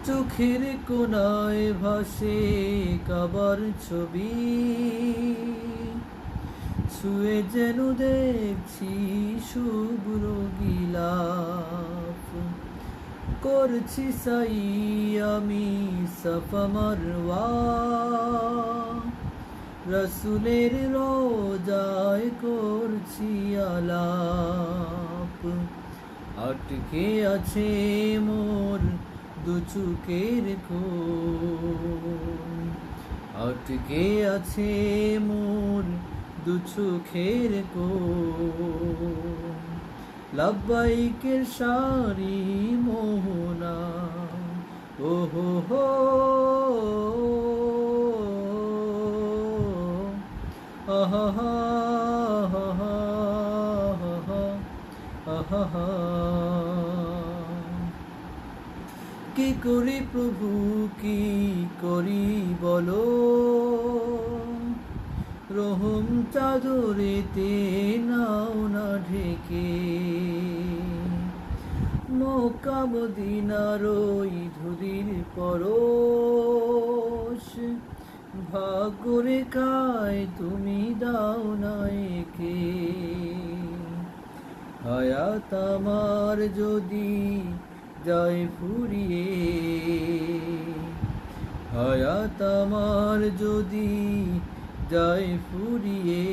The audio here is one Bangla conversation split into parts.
চোখের কোনায় ভাসে কাবার ছবি, ছুঁয়ে যেন দেখছি শুভ্র গিলাফ। করছি সাই আমি সাফা মারওয়া, রসুলের রোজায় করছি আলাপ। আটকে আছে মোর দু চোখের কোণ, আটকে আছে মোর দু চোখের কোণ। লাব্বাইকের সারি মোহনা, ও হো হো, আহা হা হা হা হা। কি করি প্রভু কি করি বলো, রহম চাদরেতে নাও না ঢেকে। মক্কা মদিনার ওই ধুলির পরশ, ভাগ্য রেখায় তুমি দাও না একে। হায়াত আমার যদি যায় ফুরিয়ে, হায়াত আমার যদি যায় ফুরিয়ে,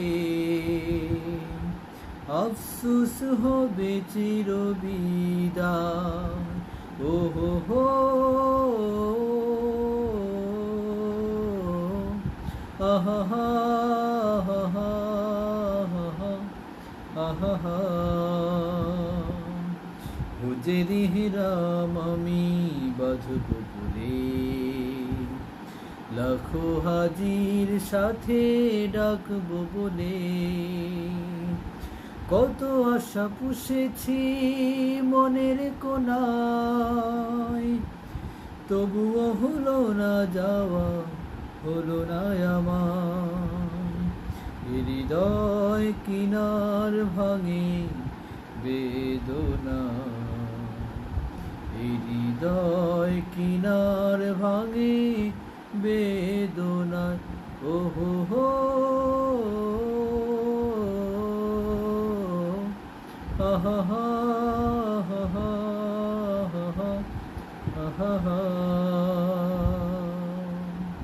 আফসুস হবে চিরবিদায়। ও হো হো, আহা হা হা আহা হা। হুজেরি হিরাম আমি বাঁধব বলে, লাখো হাজির সাথে ডাকবো বলে। কত আশা পুষেছি মনের কোনায়, তবুও হলো না যাওয়া, হলো না আমার। হৃদয় কিনার ভাঙে বেদনা, হৃদয় কিনার ভাঙে বেদনা। ও হো হো, আহা হা